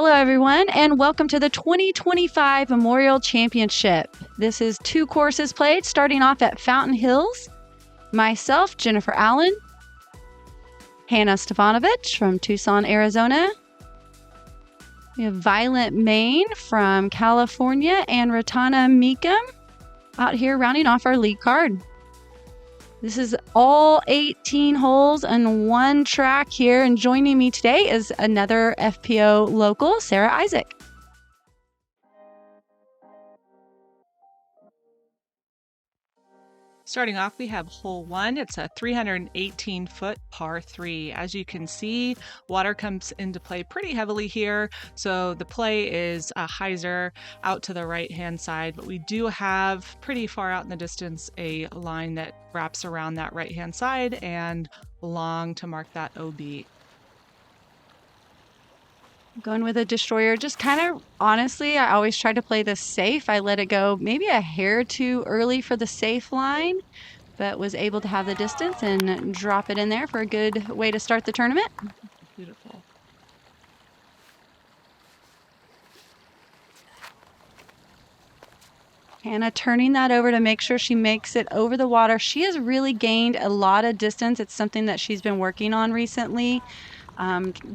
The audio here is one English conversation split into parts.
Hello, everyone, and welcome to the 2025 Memorial Championship. This is 2 courses played, starting off at Fountain Hills. Myself, Jennifer Allen, Hannah Stefanovich from Tucson, Arizona. We have Violent Maine from California and Ratana Meekham out here rounding off our lead card. This is all 18 holes on one track here, and joining me today is another FPO local, Sarah Isaac. Starting off, we have hole 1. It's a 318-foot par 3. As you can see, water comes into play pretty heavily here. So the play is a hyzer out to the right-hand side, but we do have pretty far out in the distance a line that wraps around that right-hand side and long to mark that OB. Going with a destroyer, just kind of honestly, I always try to play this safe. I let it go maybe a hair too early for the safe line, but was able to have the distance and drop it in there for a good way to start the tournament. Beautiful. Hannah turning that over to make sure she makes it over the water. She has really gained a lot of distance. It's something that she's been working on recently.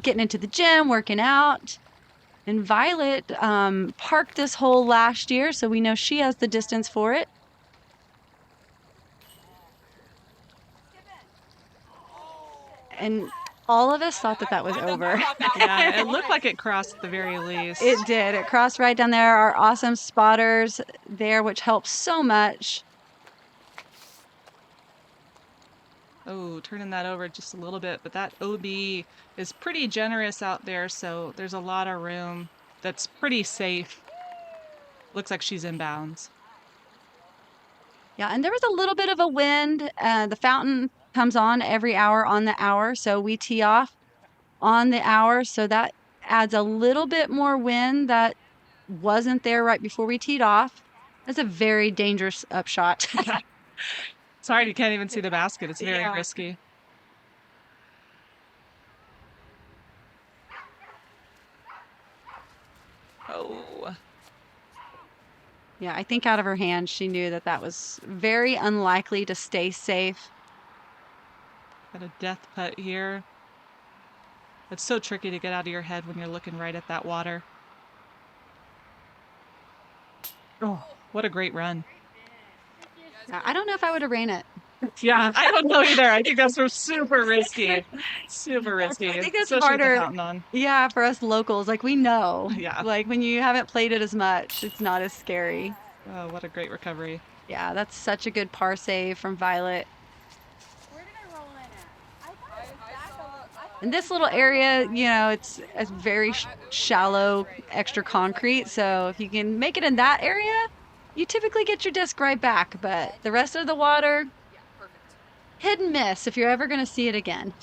Getting into the gym, working out. And Violet parked this hole last year, so we know she has the distance for it. And all of us thought that that was over. Yeah, it looked like it crossed at the very least. It did. It crossed right down there. Our awesome spotters there, which helps so much. Oh, turning that over just a little bit, but that OB is pretty generous out there, so there's a lot of room. That's pretty safe. Looks like she's in bounds. Yeah, and there was a little bit of a wind. The fountain comes on every hour on the hour, so we tee off on the hour, so that adds a little bit more wind that wasn't there right before we teed off. That's a very dangerous upshot. Sorry, you can't even see the basket. It's very risky. Oh. Yeah, I think out of her hand, she knew that that was very unlikely to stay safe. Got a death putt here. It's so tricky to get out of your head when you're looking right at that water. Oh, what a great run. I don't know if I would have ran it. Yeah, I don't know either. I think that's super risky. Super risky. I think that's especially with the harder. fountain on. Yeah, for us locals, like we know. Yeah. Like when you haven't played it as much, it's not as scary. Oh, what a great recovery. Yeah, that's such a good par save from Violet. Where did I roll in at? I thought it was back a little. In this little area, you know, it's a very shallow, extra concrete. So if you can make it in that area, you typically get your disc right back. But the rest of the water, hit and miss if you're ever going to see it again.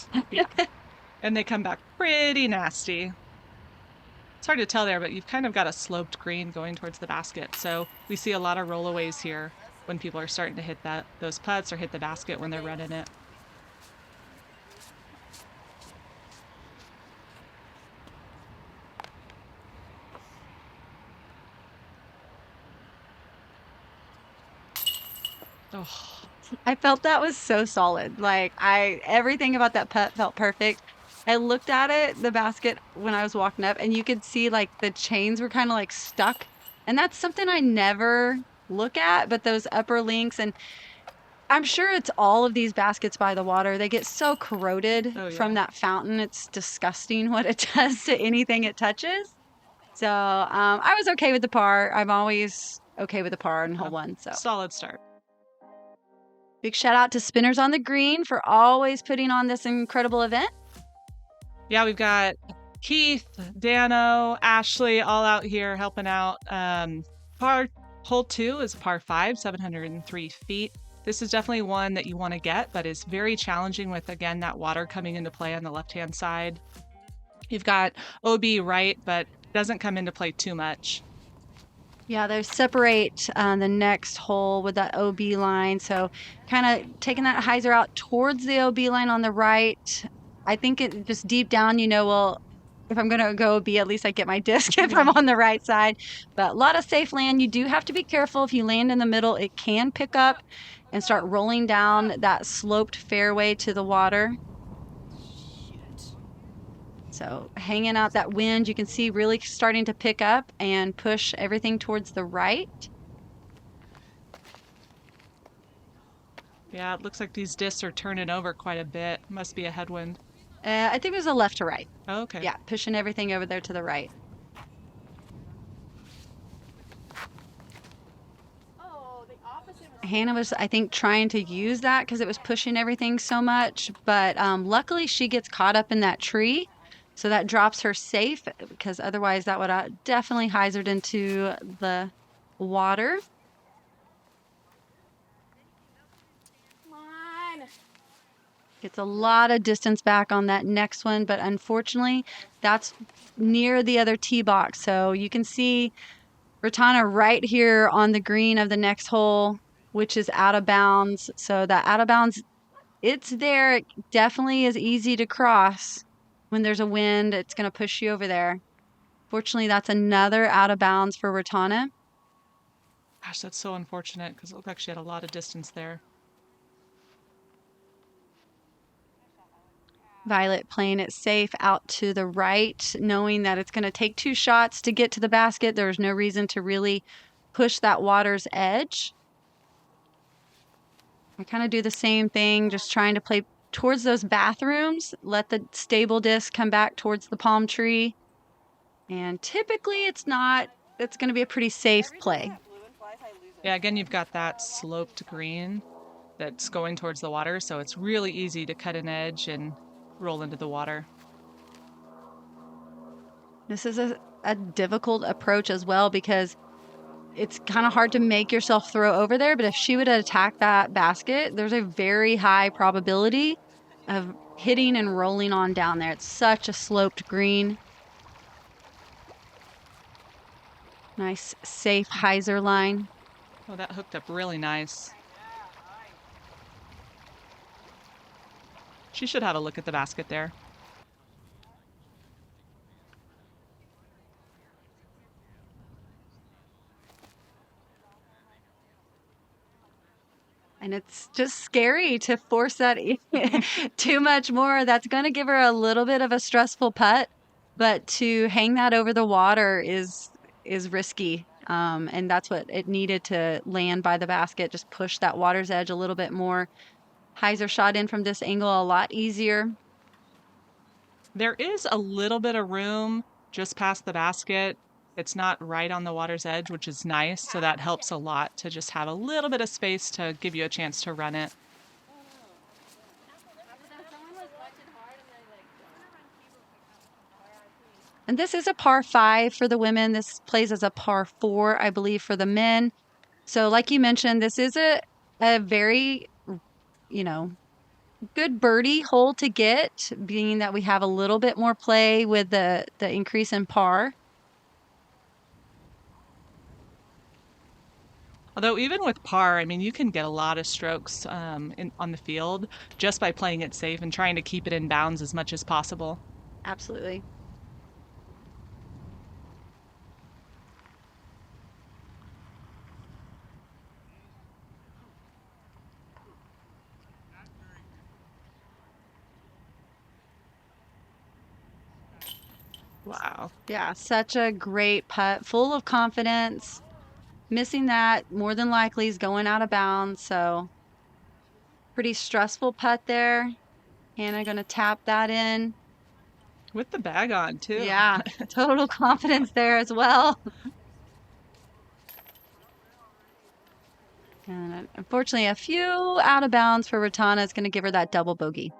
And they come back pretty nasty. It's hard to tell there, but you've kind of got a sloped green going towards the basket. So we see a lot of rollaways here when people are starting to hit those putts or hit the basket when they're running it. Oh. I felt that was so solid. Like everything about that putt felt perfect. I looked at it, the basket, when I was walking up, and you could see like the chains were kind of like stuck. And that's something I never look at, but those upper links, and I'm sure it's all of these baskets by the water. They get so corroded from that fountain. It's disgusting what it does to anything it touches. So I was okay with the par. I'm always okay with the par in hole 1. So solid start. Big shout out to Spinners on the Green for always putting on this incredible event. Yeah, we've got Keith, Dano, Ashley all out here helping out. Hole 2 is par 5, 703 feet. This is definitely one that you want to get, but is very challenging with, again, that water coming into play on the left-hand side. You've got OB right, but doesn't come into play too much. Yeah, they separate the next hole with that OB line. So kind of taking that hyzer out towards the OB line on the right. I think it just deep down, you know, well, if I'm going to go B, at least I get my disc if I'm on the right side. But a lot of safe land. You do have to be careful. If you land in the middle, it can pick up and start rolling down that sloped fairway to the water. So hanging out that wind, you can see really starting to pick up and push everything towards the right. Yeah, it looks like these discs are turning over quite a bit. Must be a headwind. I think it was a left to right. Oh, okay. Yeah, pushing everything over there to the right. Oh, the opposite was Hannah was, I think, trying to use that because it was pushing everything so much. But luckily, she gets caught up in that tree. So that drops her safe because otherwise that would have definitely hyzered into the water. Come on. Gets a lot of distance back on that next one, but unfortunately, that's near the other tee box. So you can see Ratana right here on the green of the next hole, which is out of bounds. So that out of bounds, it's there. It definitely is easy to cross. When there's a wind, it's going to push you over there. Fortunately, that's another out of bounds for Ratana. Gosh, that's so unfortunate because it looked like she had a lot of distance there. Violet playing it safe out to the right, knowing that it's going to take 2 shots to get to the basket. There's no reason to really push that water's edge. I kind of do the same thing, just trying to play towards those bathrooms, let the stable disc come back towards the palm tree. And typically it's going to be a pretty safe play. Yeah, again, you've got that sloped green that's going towards the water, so it's really easy to cut an edge and roll into the water. This is a difficult approach as well because it's kind of hard to make yourself throw over there, but if she would attack that basket, there's a very high probability of hitting and rolling on down there. It's such a sloped green. Nice, safe Hyzerline. Oh, that hooked up really nice. She should have a look at the basket there. And it's just scary to force that too much more. That's going to give her a little bit of a stressful putt, but to hang that over the water is risky. And that's what it needed to land by the basket. Just push that water's edge a little bit more. Hyzer shot in from this angle a lot easier. There is a little bit of room just past the basket. It's not right on the water's edge, which is nice. So that helps a lot to just have a little bit of space to give you a chance to run it. And this is a par 5 for the women. This plays as a par 4, I believe, for the men. So like you mentioned, this is a very, good birdie hole to get, being that we have a little bit more play with the increase in par. Although even with par, I mean, you can get a lot of strokes on the field just by playing it safe and trying to keep it in bounds as much as possible. Absolutely. Wow. Yeah, such a great putt, full of confidence. Missing that more than likely is going out of bounds. So pretty stressful putt there. Hannah going to tap that in. With the bag on, too. Yeah, total confidence there as well. And unfortunately, a few out of bounds for Ratana is going to give her that double bogey.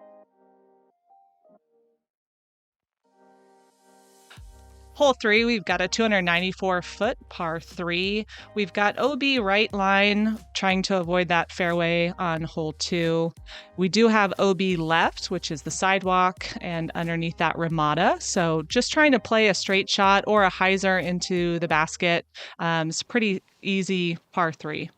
Hole 3, we've got a 294-foot par 3. We've got OB right line, trying to avoid that fairway on hole 2. We do have OB left, which is the sidewalk, and underneath that Ramada. So just trying to play a straight shot or a hyzer into the basket. It's a pretty easy par 3.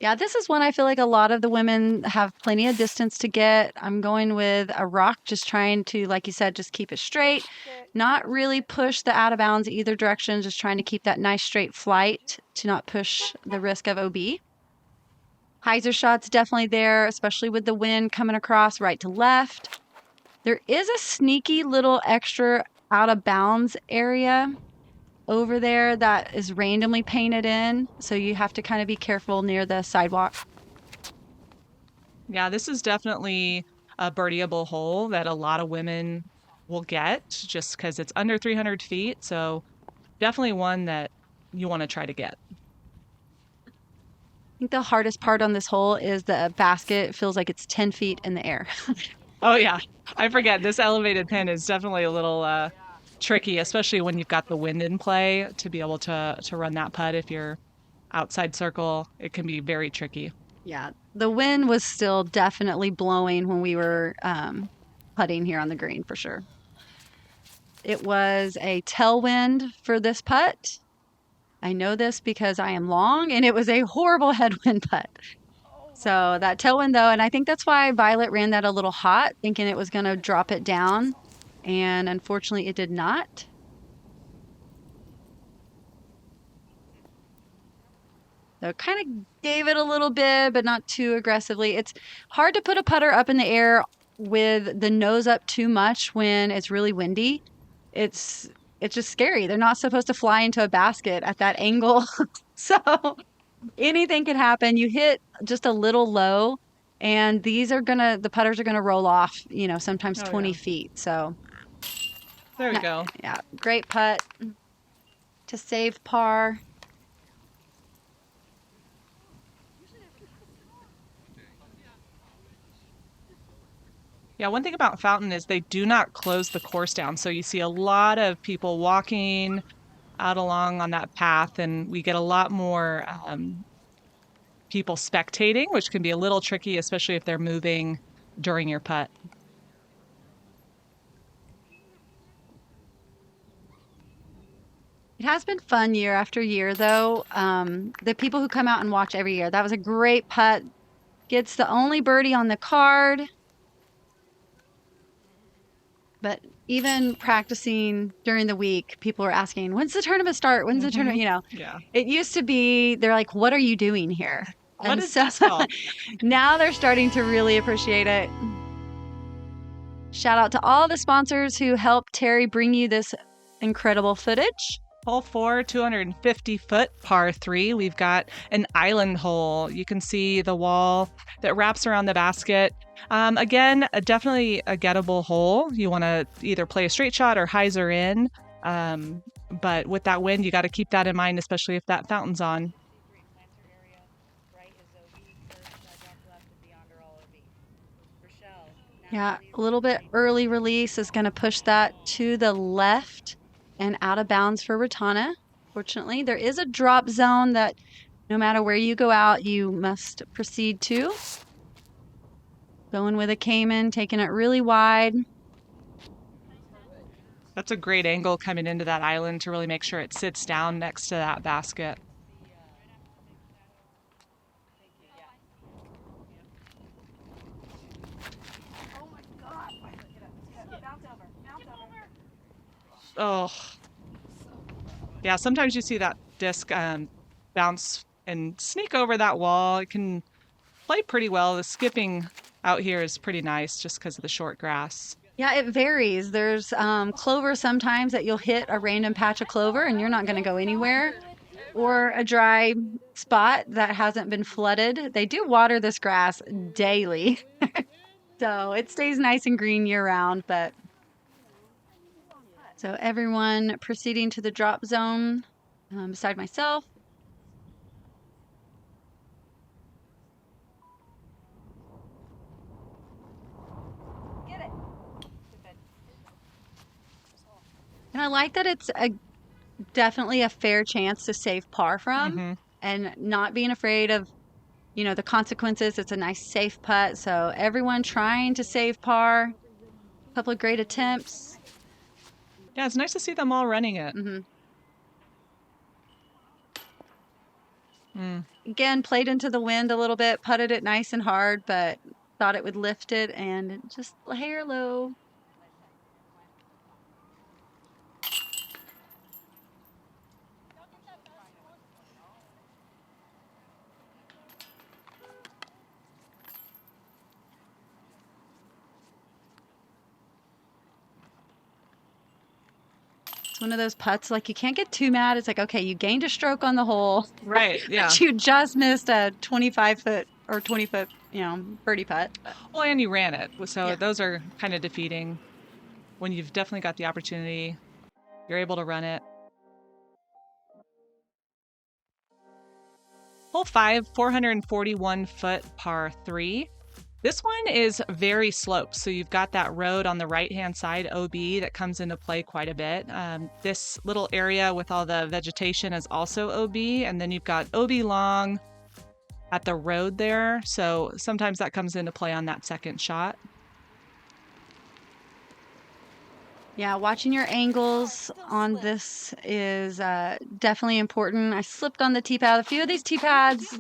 Yeah, this is one I feel like a lot of the women have plenty of distance to get. I'm going with a rock, just trying to, like you said, just keep it straight, not really push the out of bounds either direction, just trying to keep that nice straight flight to not push the risk of OB. Hyzer shot's definitely there, especially with the wind coming across right to left. There is a sneaky little extra out of bounds area over there that is randomly painted in, so you have to kind of be careful near the sidewalk. Yeah, this is definitely a birdieable hole that a lot of women will get just because it's under 300 feet. So definitely one that you want to try to get. I think the hardest part on this hole is the basket feels like it's 10 feet in the air. Oh, yeah. I forget. This elevated pin is definitely a little tricky, especially when you've got the wind in play to be able to run that putt. If you're outside circle, it can be very tricky. Yeah, the wind was still definitely blowing when we were putting here on the green for sure. It was a tailwind for this putt. I know this because I am long, and it was a horrible headwind putt. So that tailwind though, and I think that's why Violet ran that a little hot, thinking it was going to drop it down, and unfortunately it did not. So kind of gave it a little bit, but not too aggressively. It's hard to put a putter up in the air with the nose up too much when it's really windy. It's just scary. They're not supposed to fly into a basket at that angle. So anything can happen. You hit just a little low, and the putters are gonna roll off, sometimes 20 feet. So there we go. Yeah, great putt to save par. Yeah, one thing about Fountain is they do not close the course down. So you see a lot of people walking out along on that path, and we get a lot more people spectating, which can be a little tricky, especially if they're moving during your putt. It has been fun year after year, though. The people who come out and watch every year, that was a great putt. Gets the only birdie on the card. But even practicing during the week, people are asking, when's the tournament start? When's the tournament? Yeah. It used to be, they're like, what are you doing here? What is this called? Now they're starting to really appreciate it. Shout out to all the sponsors who helped Terry bring you this incredible footage. Hole 4, 250-foot par 3. We've got an island hole. You can see the wall that wraps around the basket. Again, definitely a gettable hole. You want to either play a straight shot or hyzer in. But with that wind, you got to keep that in mind, especially if that fountain's on. Yeah, a little bit early release is going to push that to the left and out of bounds for Ratana. Fortunately, there is a drop zone that no matter where you go out, you must proceed to. Going with a Cayman, taking it really wide. That's a great angle coming into that island to really make sure it sits down next to that basket. Oh, yeah. Sometimes you see that disc bounce and sneak over that wall. It can play pretty well. The skipping out here is pretty nice just because of the short grass. Yeah, it varies. There's clover sometimes that you'll hit a random patch of clover and you're not going to go anywhere, or a dry spot that hasn't been flooded. They do water this grass daily, so it stays nice and green year round. But so everyone proceeding to the drop zone beside myself. And I like that it's definitely a fair chance to save par from, and not being afraid of, the consequences. It's a nice safe putt. So everyone trying to save par. A couple of great attempts. Yeah, it's nice to see them all running it. Again, played into the wind a little bit, putted it nice and hard, but thought it would lift it and just hair low. It's one of those putts, like, you can't get too mad. It's like, okay, you gained a stroke on the hole. Right, yeah. But you just missed a 25-foot or 20-foot, birdie putt. Well, and you ran it. So Yeah. those are kind of defeating. When you've definitely got the opportunity, you're able to run it. Hole 5, 441-foot par 3. This one is very sloped, so you've got that road on the right-hand side, OB, that comes into play quite a bit. This little area with all the vegetation is also OB, and then you've got OB long at the road there, so sometimes that comes into play on that second shot. Yeah, watching your angles on this is definitely important. I slipped on the tee pad. A few of these tee pads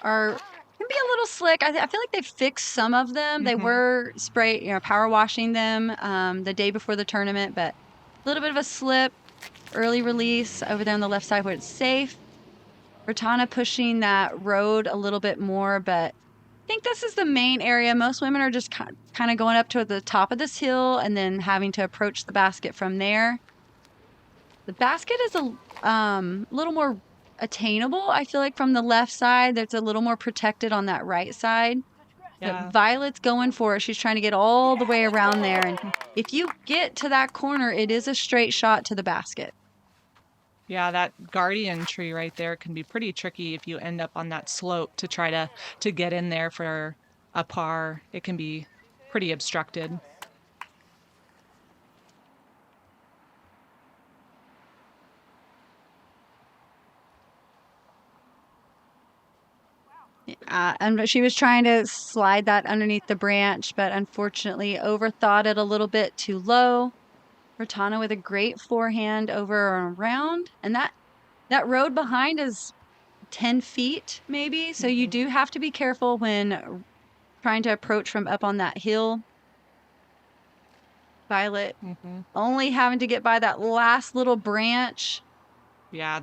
can be a little slick. I feel like they fixed some of them. They were power washing them the day before the tournament, but a little bit of a slip, early release over there on the left side where it's safe. Ratana pushing that road a little bit more, but I think this is the main area. Most women are just kind of going up to the top of this hill and then having to approach the basket from there. The basket is a little more attainable, I feel like, from the left side. That's a little more protected on that right side. Yeah. But Violet's going for it. She's trying to get all the way around there. And if you get to that corner, it is a straight shot to the basket. Yeah, that guardian tree right there can be pretty tricky if you end up on that slope to try to get in there for a par. It can be pretty obstructed. And she was trying to slide that underneath the branch, but unfortunately overthought it a little bit too low. Ratana with a great forehand over and around. And that road behind is 10 feet maybe. So you do have to be careful when trying to approach from up on that hill. Violet only having to get by that last little branch. Yeah,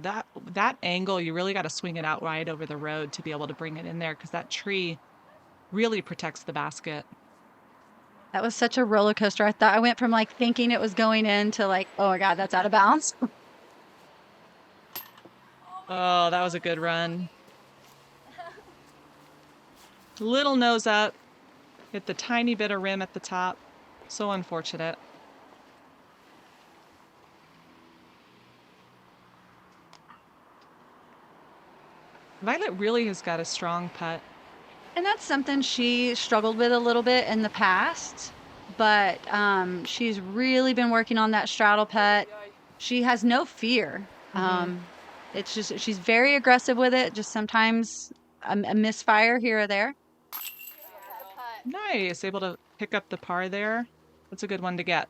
that angle, you really got to swing it out wide over the road to be able to bring it in there, because that tree really protects the basket. That was such a roller coaster. I went from like thinking it was going in to like, oh my God, that's out of bounds. Oh, that was a good run. Little nose up, hit the tiny bit of rim at the top. So unfortunate. Violet really has got a strong putt. And that's something she struggled with a little bit in the past, but she's really been working on that straddle putt. She has no fear. It's just she's very aggressive with it. Just sometimes a misfire here or there. Nice, able to pick up the par there. That's a good one to get.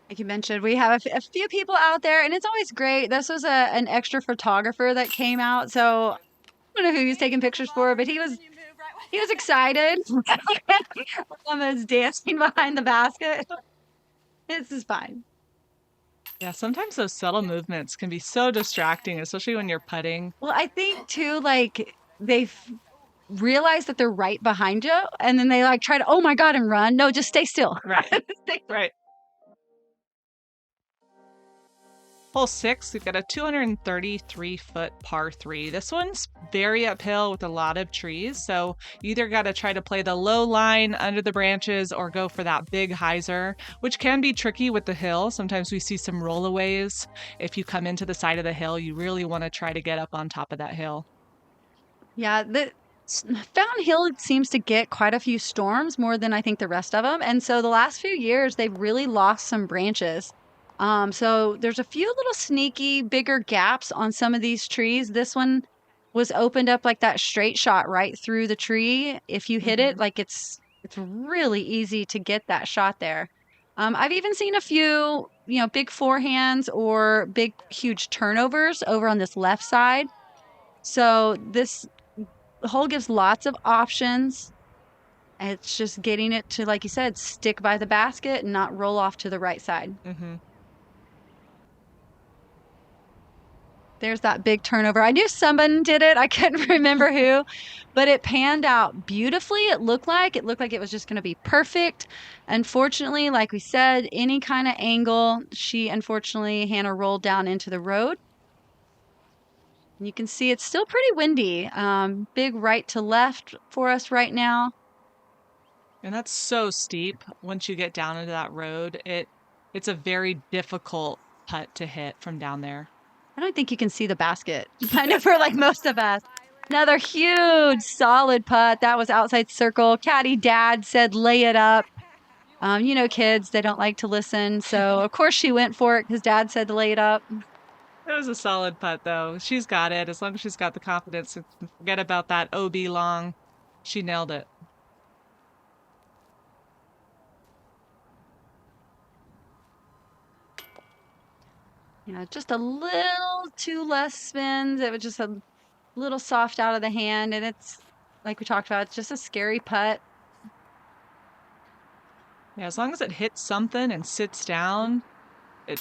Like you mentioned, we have a few people out there, and it's always great. This was an extra photographer that came out, so I don't know who he was taking pictures for, but he was excited. Was dancing behind the basket. This is fine. Yeah, sometimes those subtle movements can be so distracting, especially when you're putting. Well, I think too, like they've realized that they're right behind you, and then they like try to, oh my God, and run. No, just stay still. Right. Right. Hole 6, we've got a 233-foot par 3. This one's very uphill with a lot of trees, so you either got to try to play the low line under the branches or go for that big hyzer, which can be tricky with the hill. Sometimes we see some rollaways. If you come into the side of the hill, you really want to try to get up on top of that hill. Yeah, the Fountain Hill seems to get quite a few storms, more than I think the rest of them. And so the last few years, they've really lost some branches. So there's a few little sneaky bigger gaps on some of these trees. This one was opened up like that straight shot right through the tree. If you hit it, like it's really easy to get that shot there. I've even seen a few, big forehands or big, huge turnovers over on this left side. So this hole gives lots of options. It's just getting it to, like you said, stick by the basket and not roll off to the right side. There's that big turnover. I knew someone did it. I couldn't remember who, but it panned out beautifully. It looked like it was just going to be perfect. Unfortunately, like we said, any kind of angle, Hannah rolled down into the road. You can see it's still pretty windy. Big right to left for us right now. And that's so steep. Once you get down into that road, it's a very difficult putt to hit from down there. I don't think you can see the basket, kind of for like most of us. Another huge, solid putt. That was outside circle. Caddy dad said, lay it up. Kids, they don't like to listen. So, of course, she went for it because dad said to lay it up. It was a solid putt, though. She's got it. As long as she's got the confidence to forget about that OB long, she nailed it. Yeah, just a little too less spins. It was just a little soft out of the hand. And it's, like we talked about, it's just a scary putt. Yeah, as long as it hits something and sits down, it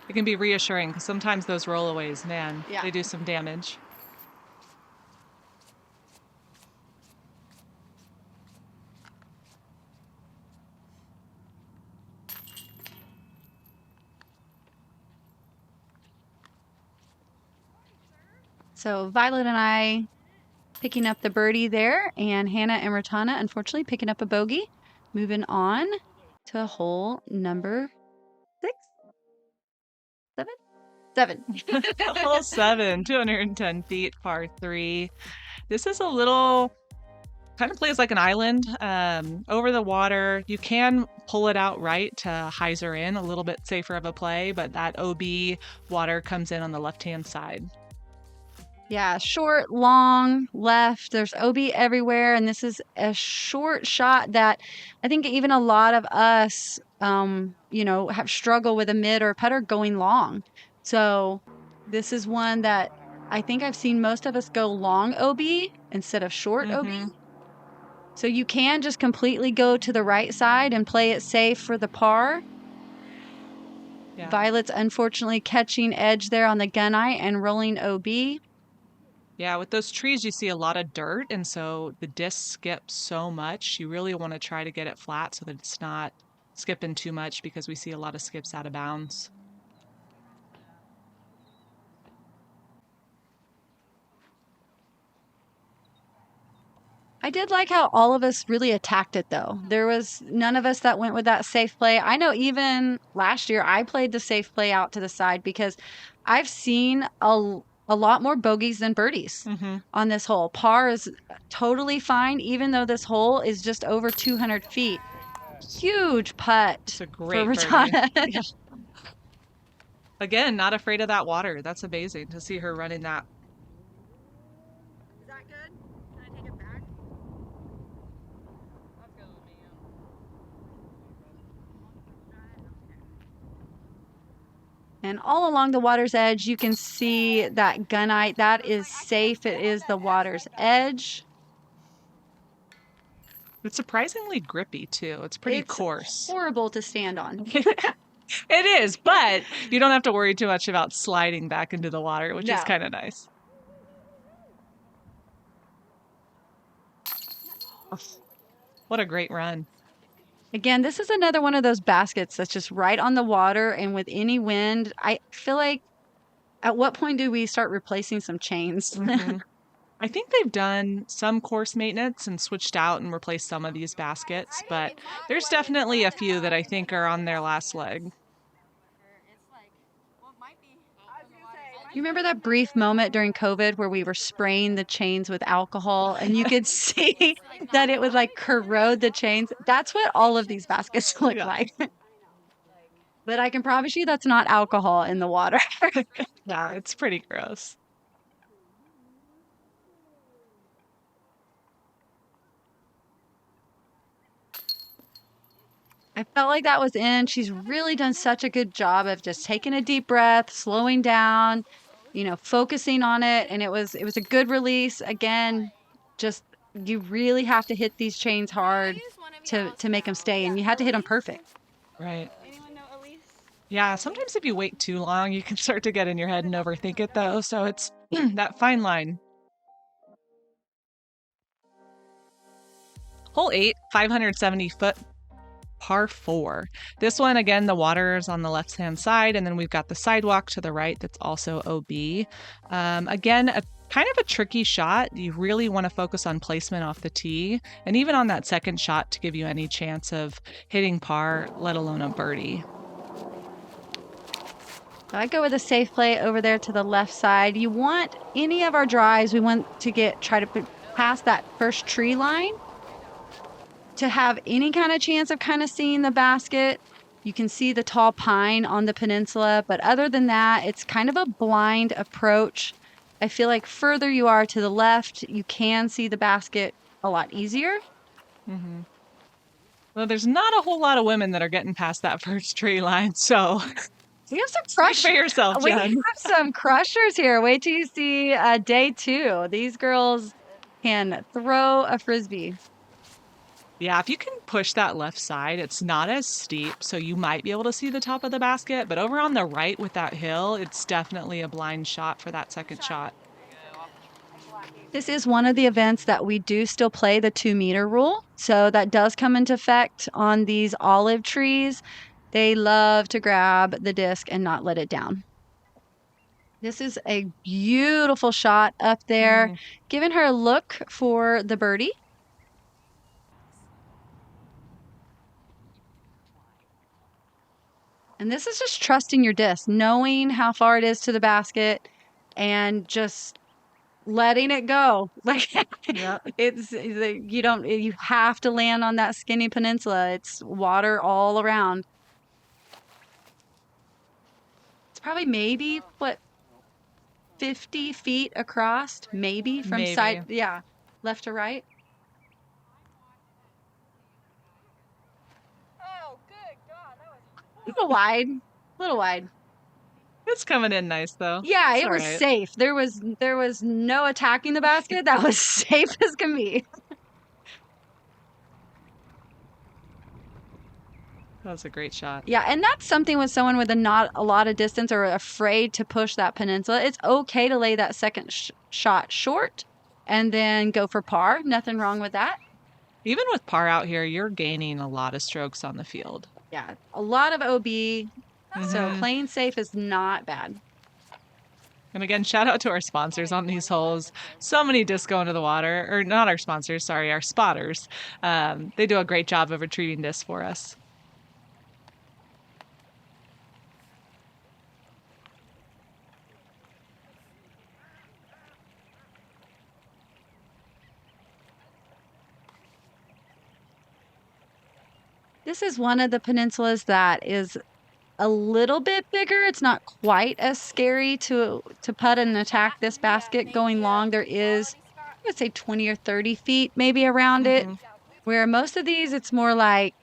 can be reassuring because sometimes those rollaways, man, they do some damage. So Violet and I picking up the birdie there, and Hannah and Ratana, unfortunately, picking up a bogey. Moving on to hole number 7. Hole 7, 210 feet, par 3. This is a little, kind of plays like an island over the water. You can pull it out right to hyzer in, a little bit safer of a play, but that OB water comes in on the left-hand side. Yeah, short, long, left. There's OB everywhere, and this is a short shot that I think even a lot of us, have struggled with a mid or a putter going long. So this is one that I think I've seen most of us go long OB instead of short OB. So you can just completely go to the right side and play it safe for the par. Yeah. Violet's unfortunately catching edge there on the gunite and rolling OB. Yeah, with those trees, you see a lot of dirt, and so the disc skips so much. You really want to try to get it flat so that it's not skipping too much because we see a lot of skips out of bounds. I did like how all of us really attacked it, though. There was none of us that went with that safe play. I know even last year I played the safe play out to the side because I've seen a lot more bogeys than birdies on this hole. Par is totally fine, even though this hole is just over 200 feet. Huge putt. It's a great for Ratana. Yeah. Again, not afraid of that water. That's amazing to see her running that. Is that good? Can I take it back? That's good with me. And all along the water's edge, you can see that gunite. That is safe. It is the water's edge. It's surprisingly grippy, too. It's pretty coarse. Horrible to stand on. It is, but you don't have to worry too much about sliding back into the water, which is kind of nice. What a great run. Again, this is another one of those baskets that's just right on the water, and with any wind, I feel like at what point do we start replacing some chains? I think they've done some course maintenance and switched out and replaced some of these baskets, but there's definitely a few that I think are on their last leg. You remember that brief moment during COVID where we were spraying the chains with alcohol and you could see that it would like corrode the chains? That's what all of these baskets look like. But I can promise you that's not alcohol in the water. Yeah, it's pretty gross. I felt like that was in. She's really done such a good job of just taking a deep breath, slowing down, focusing on it. And it was a good release. Again, just you really have to hit these chains hard to make them stay. And you had to hit them perfect. Right. Anyone know Elise? Yeah, sometimes if you wait too long, you can start to get in your head and overthink it though. So it's that fine line. Hole 8, 570-foot par 4. This one, again, the water is on the left-hand side, and then we've got the sidewalk to the right that's also OB. Again, a kind of a tricky shot. You really want to focus on placement off the tee, and even on that second shot to give you any chance of hitting par, let alone a birdie. So I go with a safe play over there to the left side. You want any of our drives, we want to try to pass that first tree line to have any kind of chance of kind of seeing the basket. You can see the tall pine on the peninsula, but other than that, it's kind of a blind approach. I feel like further you are to the left, you can see the basket a lot easier. Mm-hmm. Well, there's not a whole lot of women that are getting past that first tree line, so We have some speak crushers. for yourself, We Jen. have some crushers here. Wait till you see day 2. These girls can throw a frisbee. Yeah, if you can push that left side, it's not as steep, so you might be able to see the top of the basket. But over on the right with that hill, it's definitely a blind shot for that second shot. This is one of the events that we do still play the 2-meter rule. So that does come into effect on these olive trees. They love to grab the disc and not let it down. This is a beautiful shot up there, giving her a look for the birdie. And this is just trusting your disc, knowing how far it is to the basket and just letting it go. Like Yeah. you have to land on that skinny peninsula. It's water all around. It's probably maybe 50 feet across, maybe from side, left to right. Oh, good God, that was A little wide. It's coming in nice though. Yeah, It's it all was right. safe. There was no attacking the basket. That was safe as can be. That was a great shot. Yeah, and that's something with someone with not a lot of distance or afraid to push that peninsula. It's okay to lay that second shot short and then go for par. Nothing wrong with that. Even with par out here, you're gaining a lot of strokes on the field. Yeah, a lot of OB. So playing safe is not bad. And again, shout out to our sponsors on these holes. So many discs go into the water, or not our sponsors, sorry, our spotters. They do a great job of retrieving discs for us. This is one of the peninsulas that is a little bit bigger. It's not quite as scary to putt and attack this basket going long. There is, I would say 20 or 30 feet maybe around it, where most of these it's more like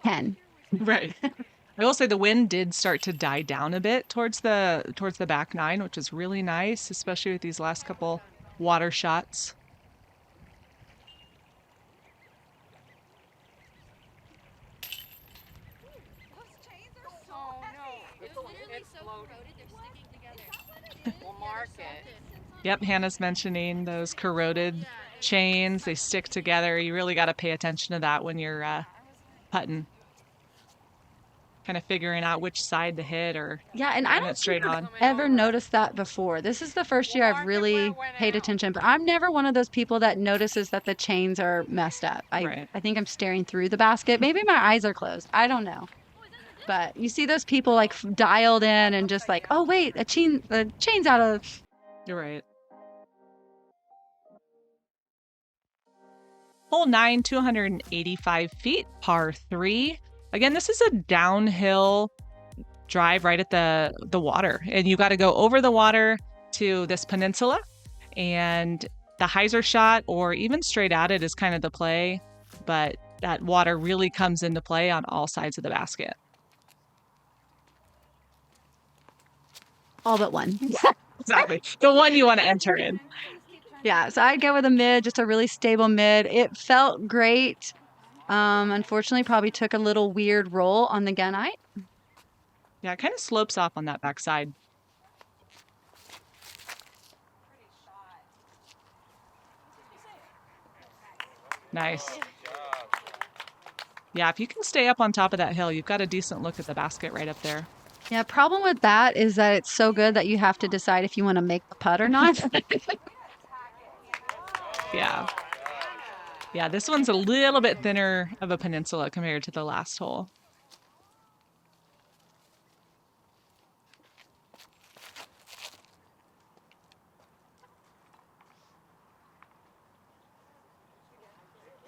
10. Right. I will say the wind did start to die down a bit towards the back nine, which is really nice, especially with these last couple water shots. those chains are so heavy. It's literally so corroded, they're sticking together. We'll mark it. Yep, Hannah's mentioning those corroded chains. They stick together. You really got to pay attention to that when you're putting. Kind of figuring out which side to hit or Yeah, and I getting don't it straight think on. I've ever noticed that before. This is the first year I've really paid attention, but I'm never one of those people that notices that the chains are messed up. Right. I think I'm staring through the basket. Maybe my eyes are closed. I don't know. But you see those people like dialed in and just like, oh wait, the chain's out of. You're right. Hole 9, 285 feet, par 3. Again, this is a downhill drive right at the water. And you got to go over the water to this peninsula. And the hyzer shot or even straight at it is kind of the play. But that water really comes into play on all sides of the basket. All but one. Exactly. The one you want to enter in. Yeah, so I'd go with a mid, just a really stable mid. It felt great. Unfortunately, probably took a little weird roll on the gunite. Yeah, it kind of slopes off on that backside. Nice. Yeah, if you can stay up on top of that hill, you've got a decent look at the basket right up there. Yeah, problem with that is that it's so good that you have to decide if you want to make the putt or not. Yeah. Yeah, this one's a little bit thinner of a peninsula compared to the last hole.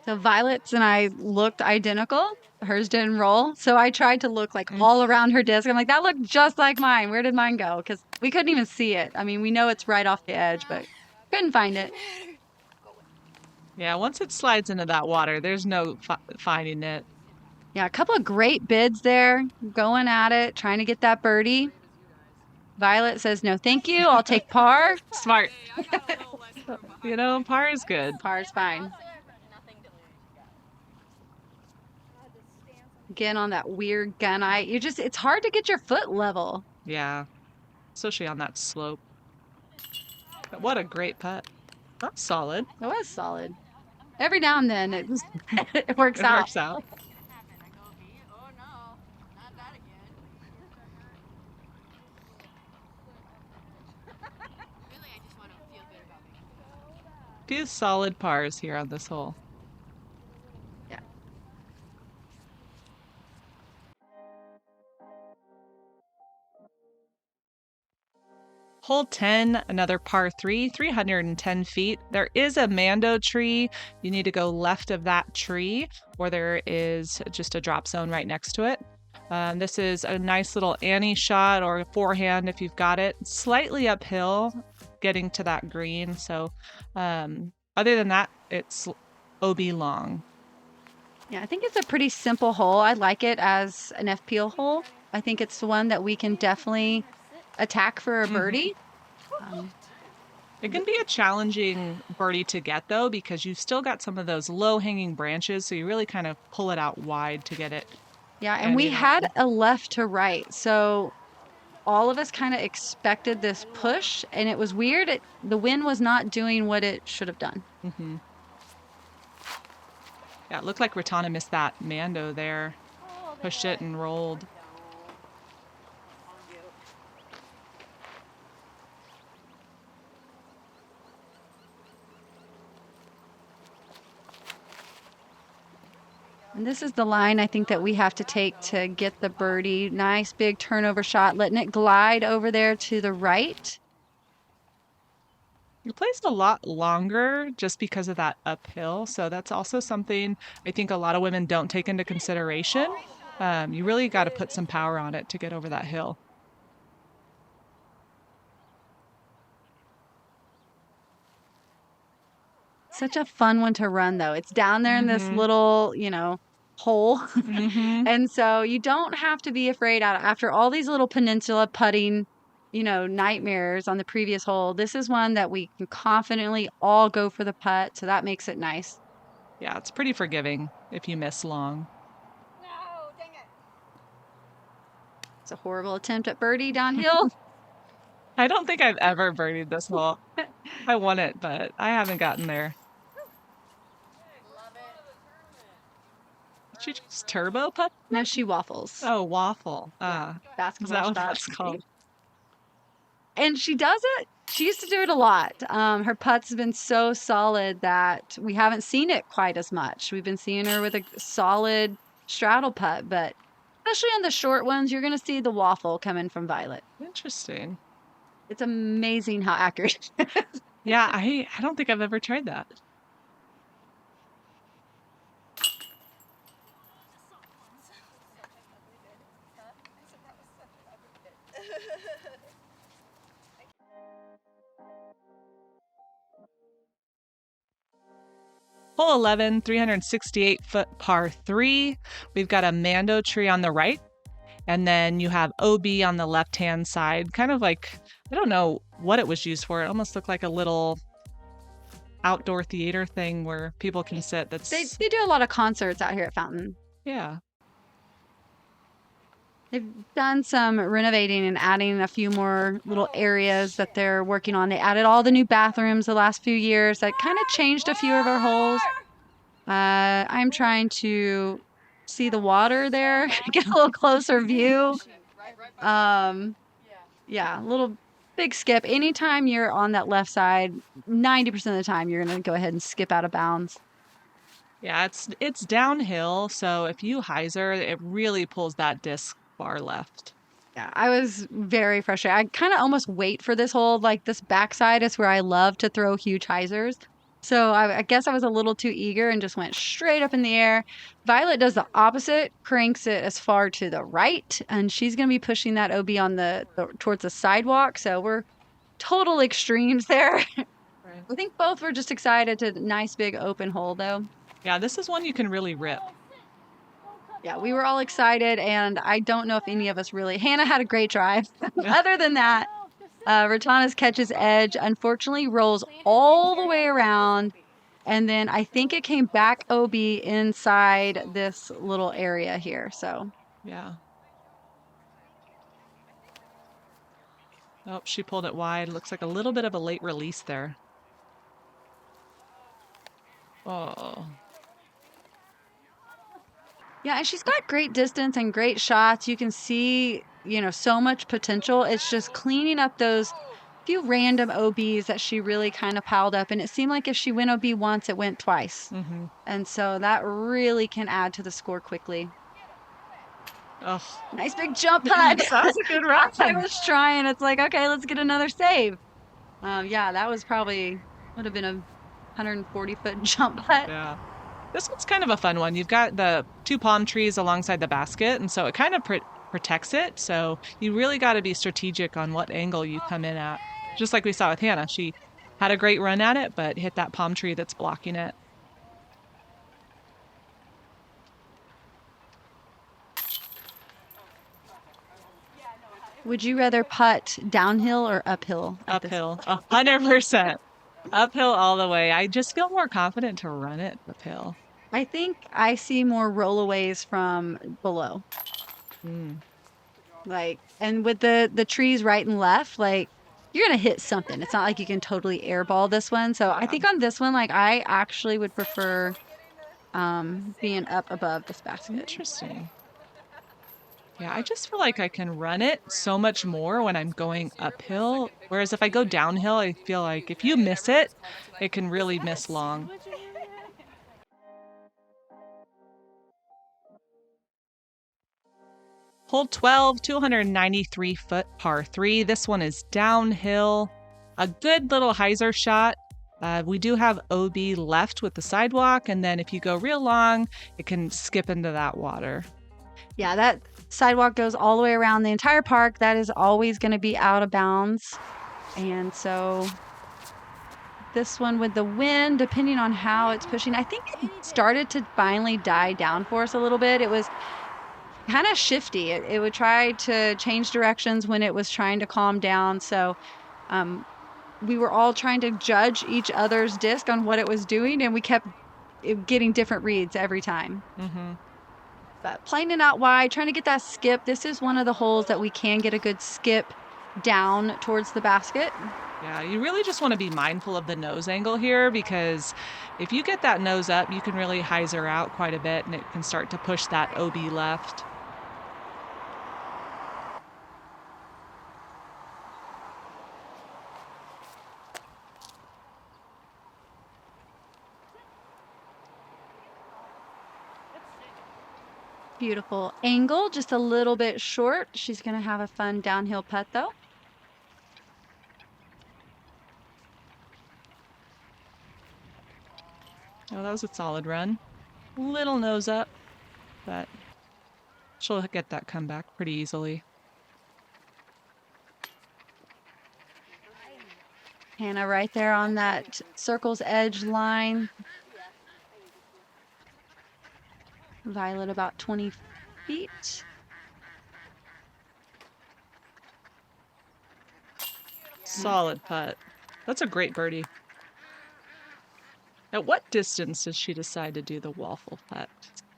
So Violet's and I looked identical. Hers didn't roll. So I tried to look like all around her disc. I'm like, that looked just like mine. Where did mine go? Because we couldn't even see it. I mean, we know it's right off the edge, but couldn't find it. Yeah, once it slides into that water, there's no finding it. Yeah, a couple of great bids there, going at it, trying to get that birdie. Violet says, no, thank you. I'll take par. Smart. You know, par is good. Par's fine. Again, on that weird gunite. It's hard to get your foot level. Yeah, especially on that slope. But what a great putt. That's solid. It was solid. Every now and then it works It out. works out. Oh no, not that again. Really, I just want to feel good about me. Few solid pars here on this hole. Yeah. Hole 10, another par 3, 310 feet. There is a mando tree. You need to go left of that tree, or there is just a drop zone right next to it. This is a nice little Annie shot or a forehand if you've got it. Slightly uphill getting to that green. So other than that, it's OB long. Yeah, I think it's a pretty simple hole. I like it as an FPO hole. I think it's the one that we can definitely attack for a birdie. It can be a challenging birdie to get though, because you've still got some of those low hanging branches. So you really kind of pull it out wide to get it. Yeah, and we had a left to right. So all of us kind of expected this push, and it was weird. The wind was not doing what it should have done. Mm-hmm. Yeah, it looked like Ratana missed that mando there. Pushed it and rolled. And this is the line I think that we have to take to get the birdie. Nice big turnover shot, letting it glide over there to the right. Your play's a lot longer just because of that uphill. So that's also something I think a lot of women don't take into consideration. You really got to put some power on it to get over that hill. Such a fun one to run, though. It's down there in this little, hole. And so you don't have to be afraid after all these little peninsula putting, nightmares on the previous hole. This is one that we can confidently all go for the putt. So that makes it nice. Yeah, it's pretty forgiving if you miss long. No, dang it. It's a horrible attempt at birdie downhill. I don't think I've ever birdied this hole. I won it, but I haven't gotten there. Love it. Did you just turbo putt? No, she waffles. Oh, waffle. Is Basketball that what shot. that's called? And she does it. She used to do it a lot. Her putts have been so solid that we haven't seen it quite as much. We've been seeing her with a solid straddle putt, but especially on the short ones, you're going to see the waffle coming from Violet. Interesting. It's amazing how accurate it is. Yeah, I don't think I've ever tried that. Hole 11, 368-foot par 3. We've got a Mando tree on the right, and then you have OB on the left-hand side, kind of like, I don't know what it was used for. It almost looked like a little outdoor theater thing where people can sit. They do a lot of concerts out here at Fountain. Yeah. They've done some renovating and adding a few more little areas that they're working on. They added all the new bathrooms the last few years. That kind of changed a few of our holes. I'm trying to see the water there, get a little closer view. Yeah, a little big skip. Anytime you're on that left side, 90% of the time you're going to go ahead and skip out of bounds. Yeah, it's downhill, so if you hyzer, it really pulls that disc far left. Yeah, I was very frustrated. I kind of almost wait for this hole. Like this backside is where I love to throw huge hyzers. So I guess I was a little too eager and just went straight up in the air. Violet does the opposite, cranks it as far to the right, and she's going to be pushing that OB on towards the sidewalk. So we're total extremes there. Right. I think both were just excited to nice big open hole though. Yeah, this is one you can really rip. Yeah, we were all excited, and I don't know if any of us really. Hannah had a great drive. Other than that, Ratana's catches edge unfortunately rolls all the way around, and then I think it came back OB inside this little area here. So Yeah. Oh, she pulled it wide. Looks like a little bit of a late release there. Oh. yeah, and she's got great distance and great shots. You can see, so much potential. It's just cleaning up those few random OBs that she really kind of piled up. And it seemed like if she went OB once, it went twice. Mm-hmm. And so that really can add to the score quickly. Oh. Nice big jump putt. That was a good run. I was trying. It's like, okay, let's get another save. Yeah, that was would have been a 140-foot jump putt. Yeah. This one's kind of a fun one. You've got the two palm trees alongside the basket, and so it kind of protects it. So you really got to be strategic on what angle you come in at. Just like we saw with Hannah. She had a great run at it, but hit that palm tree that's blocking it. Would you rather putt downhill or uphill? Uphill, 100%. Uphill all the way. I just feel more confident to run it uphill. I think I see more rollaways from below. And with the trees right and left, you're going to hit something. It's not like you can totally airball this one. So I think on this one, I actually would prefer being up above this basket. Interesting. Yeah, I just feel like I can run it so much more when I'm going uphill. Whereas if I go downhill, I feel like if you miss it, it can really miss long. Hole 12, 293-foot par 3. This one is downhill. A good little hyzer shot. We do have OB left with the sidewalk, and then if you go real long, it can skip into that water. Yeah, that sidewalk goes all the way around the entire park. That is always going to be out of bounds. And so this one with the wind, depending on how it's pushing, I think it started to finally die down for us a little bit. It was kind of shifty. It would try to change directions when it was trying to calm down. So we were all trying to judge each other's disc on what it was doing, and we kept getting different reads every time. Mm-hmm. But playing it out wide, trying to get that skip. This is one of the holes that we can get a good skip down towards the basket. Yeah, you really just want to be mindful of the nose angle here, because if you get that nose up, you can really hyzer out quite a bit, and it can start to push that OB left. Beautiful angle, just a little bit short. She's going to have a fun downhill putt though. Oh, that was a solid run. Little nose up, but she'll get that comeback pretty easily. Hannah right there on that circle's edge line. Violet about 20 feet. Solid putt. That's a great birdie. At what distance does she decide to do the waffle putt?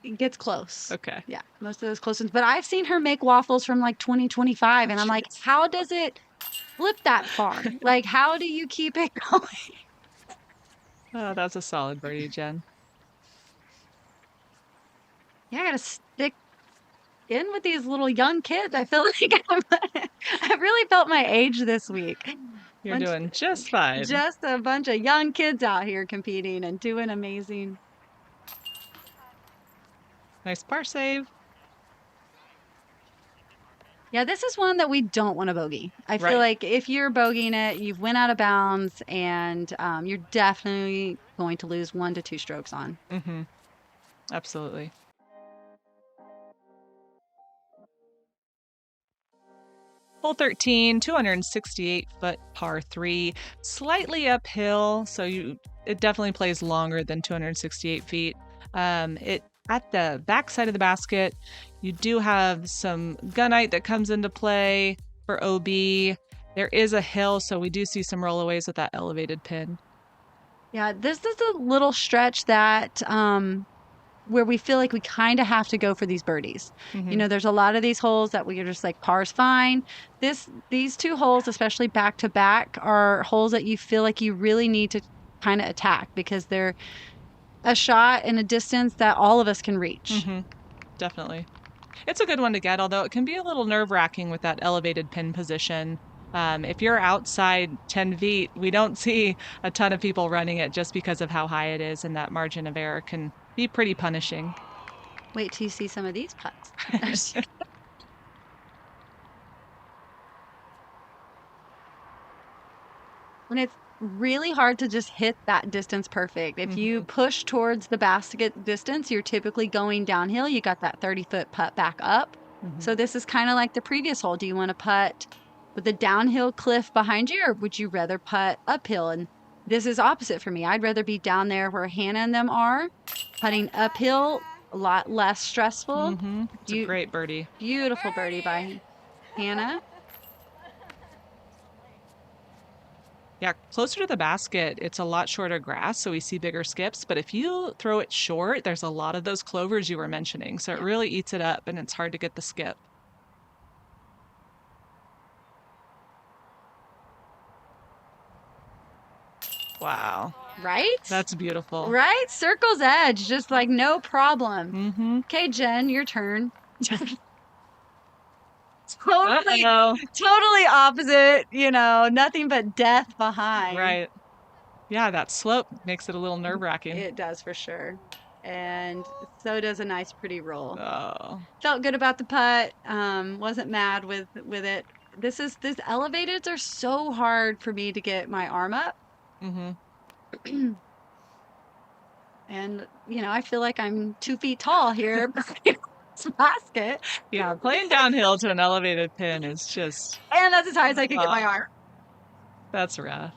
It gets close. Okay. Yeah, most of those close ones. But I've seen her make waffles from like 2025, and I'm like, how does it flip that far? Like, how do you keep it going? Oh, that's a solid birdie, Jen. Yeah, I gotta stick in with these little young kids. I feel like I've really felt my age this week. You're doing just fine. Just a bunch of young kids out here competing and doing amazing. Nice par save. Yeah, this is one that we don't want to bogey. I feel Right. like if you're bogeying it, you've went out of bounds, and you're definitely going to lose 1 to 2 strokes on. Mm-hmm. Absolutely. Hole 13, 268-foot par 3, slightly uphill, so it definitely plays longer than 268 feet. At the back side of the basket, you do have some gunite that comes into play for OB. There is a hill, so we do see some rollaways with that elevated pin. Yeah, this is a little stretch that where we feel like we kind of have to go for these birdies. Mhm. You know, there's a lot of these holes that we are just like par's fine. These 2 holes, especially back to back, are holes that you feel like you really need to kind of attack because they're a shot in a distance that all of us can reach. Mm-hmm. Definitely. It's a good one to get, although it can be a little nerve-wracking with that elevated pin position. If you're outside 10 feet, we don't see a ton of people running it just because of how high it is, and that margin of error can be pretty punishing. Wait till you see some of these putts. And it's really hard to just hit that distance perfect. If you push towards the basket distance, you're typically going downhill. You got that 30-foot putt back up. So this is kind of like the previous hole. Do you want to putt with the downhill cliff behind you, or would you rather putt uphill? And this is opposite for me. I'd rather be down there where Hannah and them are, putting uphill, a lot less stressful. It's a great birdie. Beautiful birdie by Hannah. Yeah, closer to the basket, it's a lot shorter grass, so we see bigger skips. But if you throw it short, there's a lot of those clovers you were mentioning, so it really eats it up, and it's hard to get the skip. Wow. Right? That's beautiful. Right? Circle's edge, just like no problem. Okay, Jen, your turn. Totally opposite, you know, nothing but death behind. Right. Yeah, that slope makes it a little nerve-wracking. It does for sure. And so does a nice pretty roll. Oh. Felt good about the putt. Wasn't mad with it. These elevateds are so hard for me to get my arm up. And you know, I feel like I'm 2 feet tall here. Basket. Yeah, playing downhill to an elevated pin is just... And that's as high as I can get my arm. That's rough.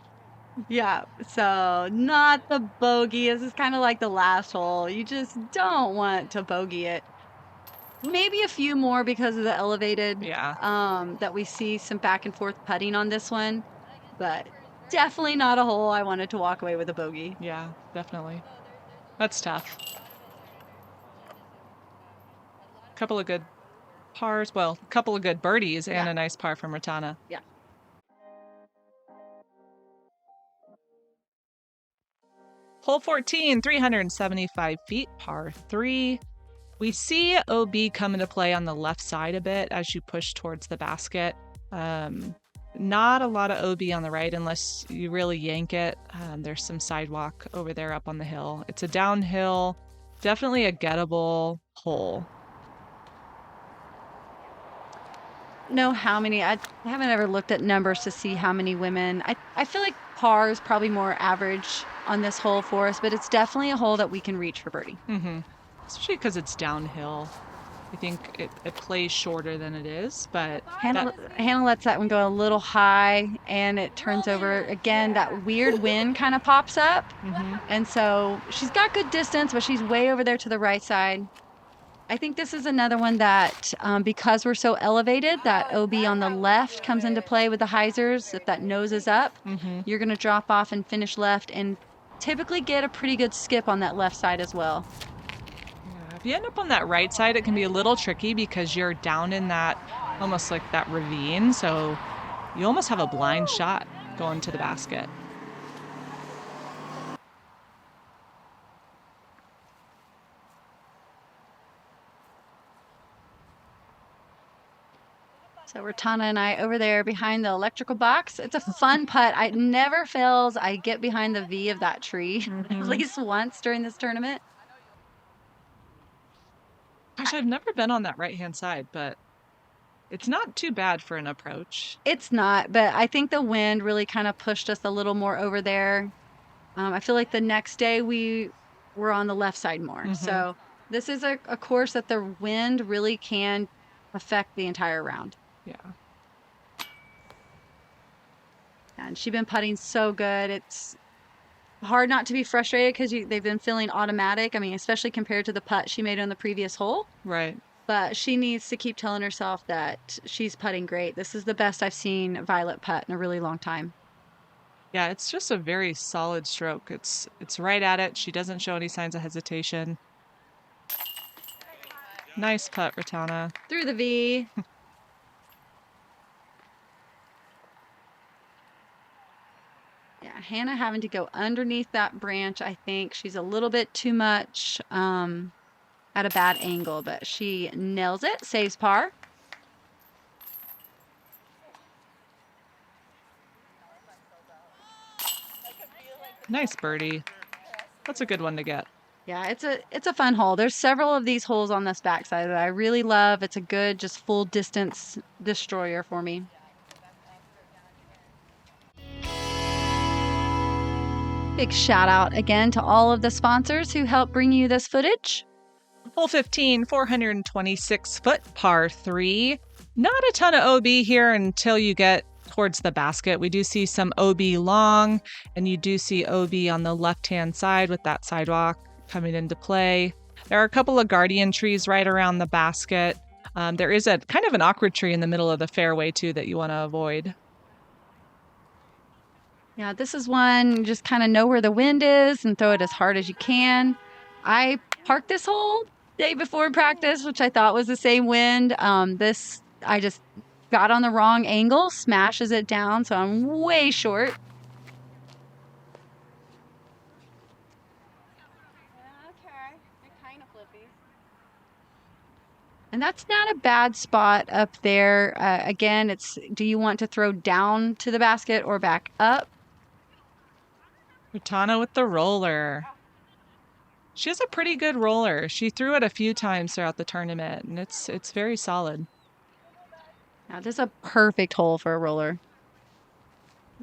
Yeah, so not the bogey. This is kind of like the last hole. You just don't want to bogey it. Maybe a few more because of the elevated. Yeah. That we see some back and forth putting on this one. But definitely not a hole I wanted to walk away with a bogey. Yeah, definitely. That's tough. Couple of good pars, well, a couple of good birdies and a nice par from Ratana. Yeah. Hole 14, 375 feet, par 3. We see OB come into play on the left side a bit as you push towards the basket. Not a lot of OB on the right unless you really yank it. There's some sidewalk over there up on the hill. It's a downhill, definitely a gettable hole. Know how many, I haven't ever looked at numbers to see how many women. I feel like par is probably more average on this hole for us, but it's definitely a hole that we can reach for birdie. Especially because it's downhill. I think it plays shorter than it is, but Hannah lets that one go a little high, and it turns over again. That weird wind kind of pops up, and so she's got good distance, but she's way over there to the right side. I think this is another one that, because we're so elevated, that OB on the left comes into play with the hyzers. If that nose is up, you're going to drop off and finish left and typically get a pretty good skip on that left side as well. Yeah, if you end up on that right side, it can be a little tricky because you're down in that, almost like that ravine. So you almost have a blind shot going to the basket. So Ratana and I over there behind the electrical box. It's a fun putt. It never fails. I get behind the V of that tree at least once during this tournament. Gosh, I've never been on that right-hand side, but it's not too bad for an approach. It's not, but I think the wind really kind of pushed us a little more over there. I feel like the next day we were on the left side more. So this is a course that the wind really can affect the entire round. Yeah. And she's been putting so good. It's hard not to be frustrated because they've been feeling automatic. I mean, especially compared to the putt she made on the previous hole. Right. But she needs to keep telling herself that she's putting great. This is the best I've seen Violet putt in a really long time. Yeah, it's just a very solid stroke. It's right at it. She doesn't show any signs of hesitation. Nice putt, Ratana. Through the V. Yeah, Hannah having to go underneath that branch. I think she's a little bit too much at a bad angle, but she nails it, saves par. Nice birdie. That's a good one to get. Yeah, it's a fun hole. There's several of these holes on this backside that I really love. It's a good, just full distance destroyer for me. Big shout out again to all of the sponsors who help bring you this footage. Hole 15, 426-foot par 3. Not a ton of OB here until you get towards the basket. We do see some OB long, and you do see OB on the left-hand side with that sidewalk coming into play. There are a couple of guardian trees right around the basket. There is a kind of an awkward tree in the middle of the fairway, too, that you want to avoid. Yeah, this is one, you just kind of know where the wind is and throw it as hard as you can. I parked this hole day before practice, which I thought was the same wind. I just got on the wrong angle, smashes it down, so I'm way short. Okay, you're kind of flippy. And that's not a bad spot up there. Again, do you want to throw down to the basket or back up? Ratana with the roller. She has a pretty good roller. She threw it a few times throughout the tournament, and it's very solid. Now, this is a perfect hole for a roller.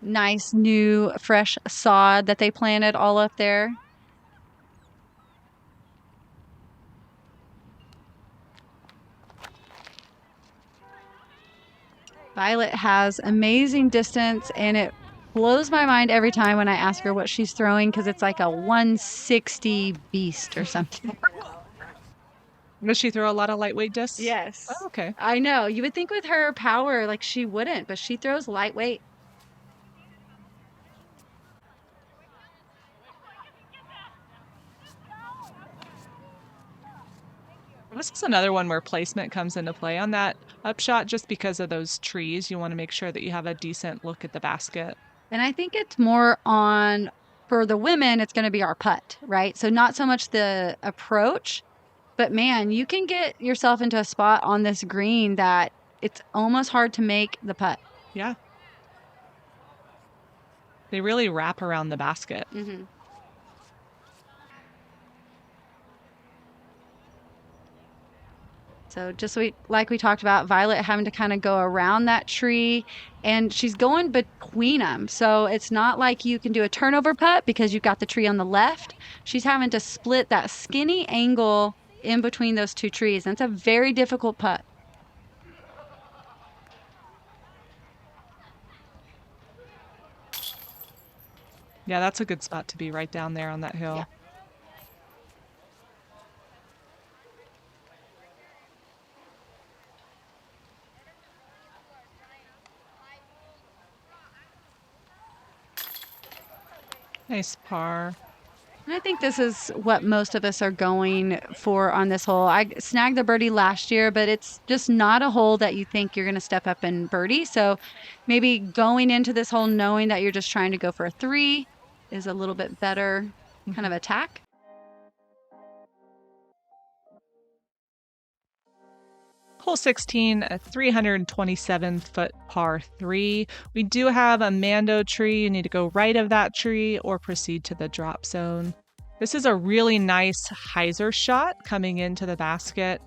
Nice, new, fresh sod that they planted all up there. Violet has amazing distance, and it blows my mind every time when I ask her what she's throwing because it's like a 160 beast or something. Does she throw a lot of lightweight discs? Yes. Oh, okay. I know. You would think with her power, like she wouldn't, but she throws lightweight. This is another one where placement comes into play on that upshot just because of those trees. You want to make sure that you have a decent look at the basket. And I think it's more on, for the women, it's going to be our putt, right? So not so much the approach, but man, you can get yourself into a spot on this green that it's almost hard to make the putt. Yeah. They really wrap around the basket. Mm-hmm. So just like we talked about, Violet having to kind of go around that tree, and she's going between them. So it's not like you can do a turnover putt because you've got the tree on the left. She's having to split that skinny angle in between those two trees. And it's a very difficult putt. Yeah, that's a good spot to be right down there on that hill. Yeah. Nice par. And I think this is what most of us are going for on this hole. I snagged the birdie last year, but it's just not a hole that you think you're going to step up and birdie. So maybe going into this hole knowing that you're just trying to go for a 3 is a little bit better kind of attack. Hole 16, a 327-foot par 3. We do have a Mando tree. You need to go right of that tree or proceed to the drop zone. This is a really nice hyzer shot coming into the basket.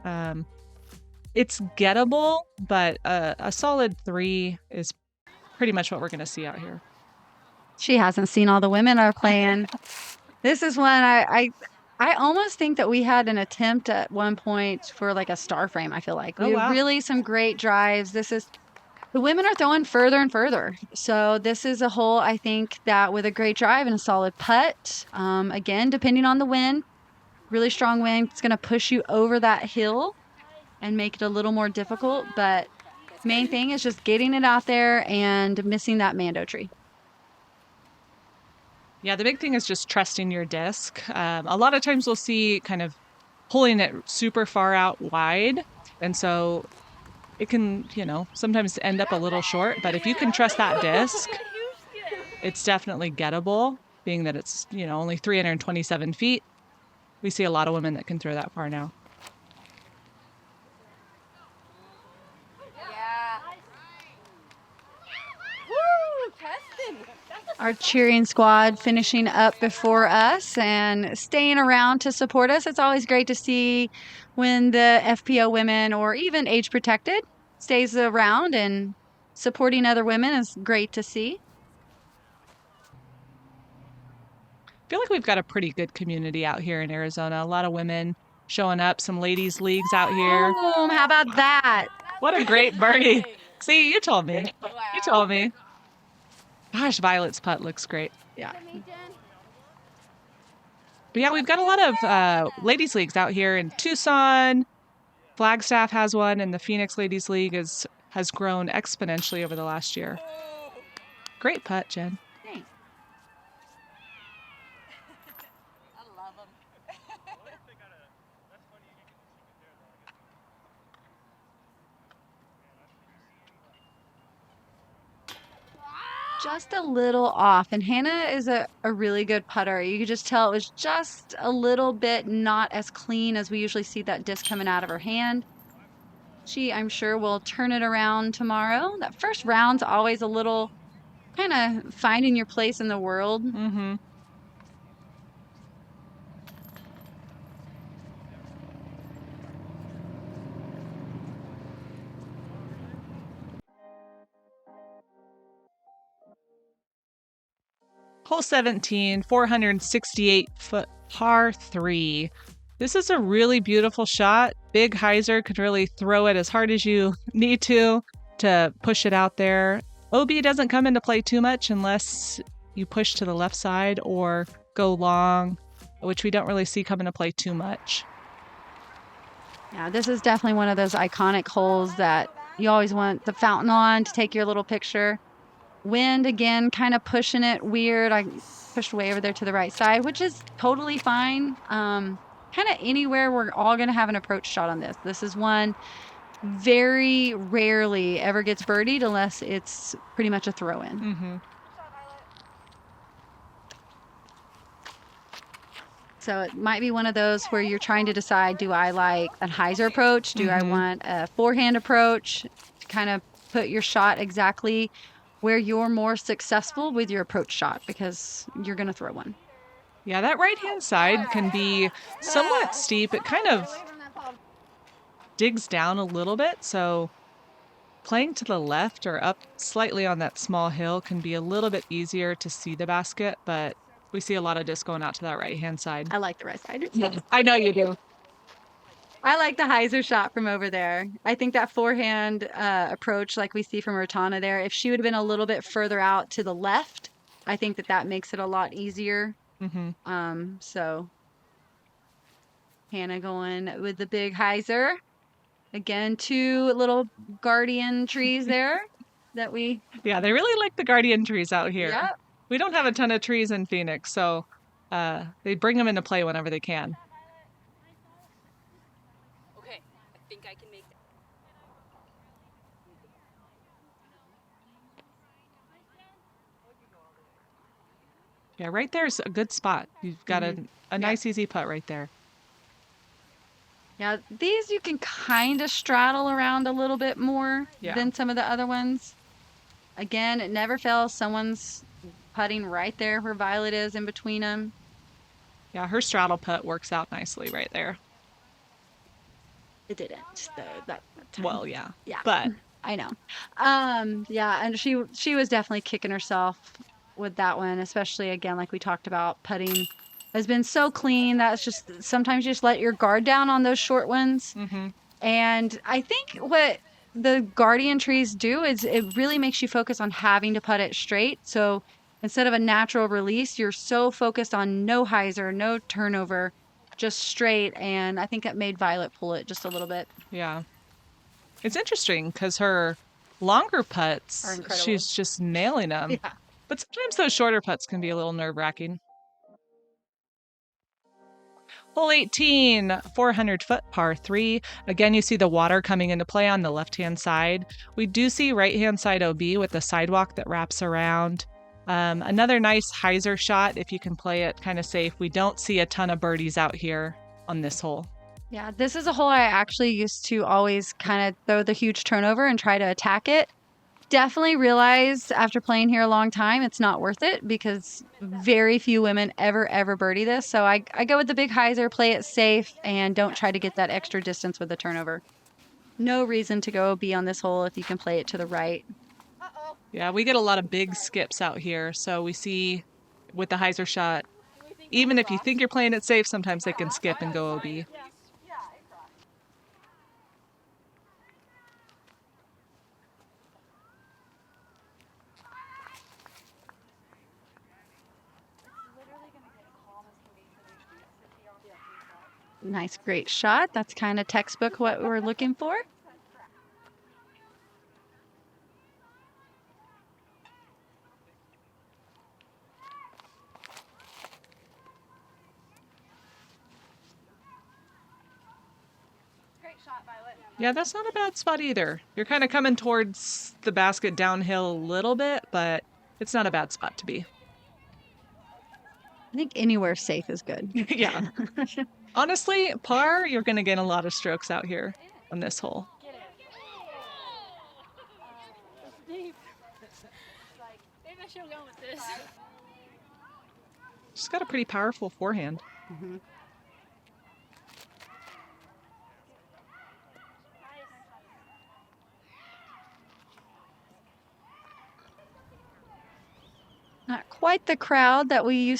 It's gettable, but a solid 3 is pretty much what we're going to see out here. She hasn't seen all the women are playing. This is one I almost think that we had an attempt at one point for like a star frame. I feel like we had really some great drives. The women are throwing further and further. So this is a hole, I think, that with a great drive and a solid putt, again, depending on the wind, really strong wind, it's going to push you over that hill and make it a little more difficult. But main thing is just getting it out there and missing that Mando tree. Yeah, the big thing is just trusting your disc. A lot of times we'll see kind of pulling it super far out wide. And so it can, sometimes end up a little short. But if you can trust that disc, it's definitely gettable, being that it's, only 327 feet. We see a lot of women that can throw that far now. Our cheering squad finishing up before us and staying around to support us. It's always great to see when the FPO women or even age protected stays around and supporting other women is great to see. I feel like we've got a pretty good community out here in Arizona. A lot of women showing up, some ladies leagues out here. Oh, how about that? What a great birdie. See, you told me. You told me. Gosh, Violet's putt looks great. Yeah. But yeah, we've got a lot of ladies leagues out here in Tucson. Flagstaff has one, and the Phoenix Ladies League has grown exponentially over the last year. Great putt, Jen. Thanks. I love them. Just a little off. And Hannah is a really good putter. You could just tell it was just a little bit not as clean as we usually see that disc coming out of her hand. She, I'm sure, will turn it around tomorrow. That first round's always a little kind of finding your place in the world. Mm-hmm. Hole 17, 468-foot par 3. This is a really beautiful shot. Big hyzer could really throw it as hard as you need to push it out there. OB doesn't come into play too much unless you push to the left side or go long, which we don't really see come into play too much. Yeah, this is definitely one of those iconic holes that you always want the fountain on to take your little picture. Wind, again, kind of pushing it weird. I pushed way over there to the right side, which is totally fine. Kind of anywhere, we're all going to have an approach shot on this. This is one very rarely ever gets birdied unless it's pretty much a throw-in. Mm-hmm. So it might be one of those where you're trying to decide, do I like a hyzer approach? Do I want a forehand approach? To kind of put your shot exactly where you're more successful with your approach shot, because you're going to throw one. Yeah, that right-hand side can be somewhat steep. It kind of digs down a little bit, so playing to the left or up slightly on that small hill can be a little bit easier to see the basket, but we see a lot of disc going out to that right-hand side. I like the right side. I know you do. I like the hyzer shot from over there. I think that forehand approach, like we see from Ratana there, if she would have been a little bit further out to the left, I think that makes it a lot easier. Mm-hmm. So Hannah going with the big hyzer. Again, 2 little guardian trees there that we... Yeah, they really like the guardian trees out here. Yep. We don't have a ton of trees in Phoenix, so they bring them into play whenever they can. Okay, I think I can make that. Yeah, right there's a good spot. You've got a nice easy putt right there. Yeah, these you can kind of straddle around a little bit more than some of the other ones. Again, it never fails. Someone's putting right there where Violet is in between them. Yeah, her straddle putt works out nicely right there. It didn't, though, that time. Well, yeah. Yeah. But I know. Yeah, and she was definitely kicking herself with that one, especially again, like we talked about, putting has been so clean. That's just sometimes you just let your guard down on those short ones. And I think what the guardian trees do is it really makes you focus on having to putt it straight. So instead of a natural release, you're so focused on no hyzer, no turnover, just straight. And I think that made Violet pull it just a little bit. yeah. It's interesting because her longer putts, Are incredible. she's just nailing them. Yeah. But sometimes those shorter putts can be a little nerve-wracking. Hole 18, 400-foot par 3. Again, you see the water coming into play on the left-hand side. We do see right-hand side OB with the sidewalk that wraps around. Another nice hyzer shot if you can play it kind of safe. We don't see a ton of birdies out here on this hole. Yeah, this is a hole I actually used to always kind of throw the huge turnover and try to attack it. Definitely realized after playing here a long time, it's not worth it because very few women ever birdie this. So I go with the big hyzer, play it safe, and don't try to get that extra distance with the turnover. No reason to go B on this hole if you can play it to the right. Yeah, we get a lot of big skips out here. So we see with the hyzer shot, even if you think you're playing it safe, sometimes they can skip and go OB. Nice, great shot. That's kind of textbook what we're looking for. Great shot, Violet. Yeah, that's not a bad spot either. You're kind of coming towards the basket downhill a little bit, but it's not a bad spot to be. I think anywhere safe is good. Yeah. Honestly, par, you're going to get a lot of strokes out here on this hole. Get it. Maybe I should have gone with this. She's got a pretty powerful forehand. Not quite the crowd that we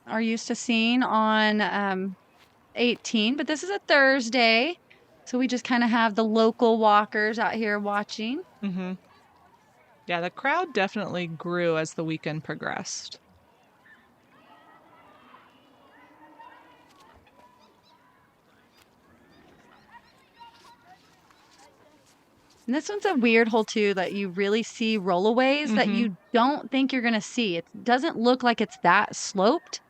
are used to seeing on 18, but this is a Thursday, so we just kind of have the local walkers out here watching. Yeah, the crowd definitely grew as the weekend progressed. And this one's a weird hole too that you really see rollaways that you don't think you're going to see. It doesn't look like it's that sloped,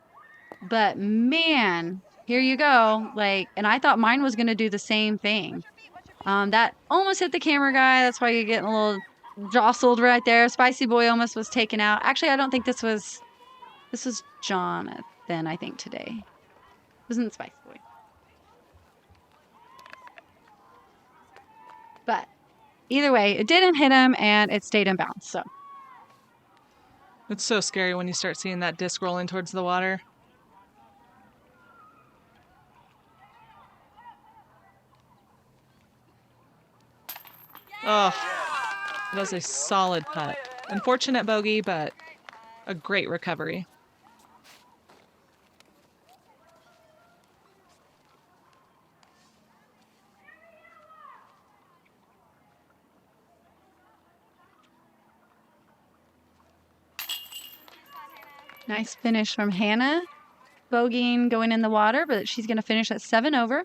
but man, here you go. Like, and I thought mine was going to do the same thing. That almost hit the camera guy. That's why you're getting a little jostled right there. Spicy Boy almost was taken out. Actually, I don't think this was Jonathan, I think today. It wasn't Spicy Boy. But either way, it didn't hit him and it stayed in bounds. So It's so scary when you start seeing that disc rolling towards the water. Oh, that was a solid putt. Unfortunate bogey, but a great recovery. nice finish from Hannah. Bogeying going in the water, but she's going to finish at 7 over.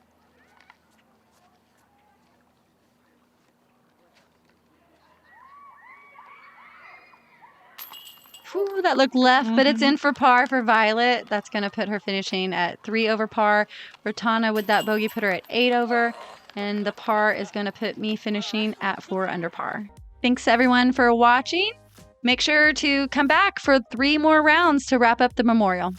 Whew, that looked left, but it's in for par for Violet. That's going to put her finishing at 3 over par. Ratana with that bogey put her at 8 over. And the par is going to put me finishing at 4 under par. Thanks everyone for watching. Make sure to come back for 3 more rounds to wrap up the memorial.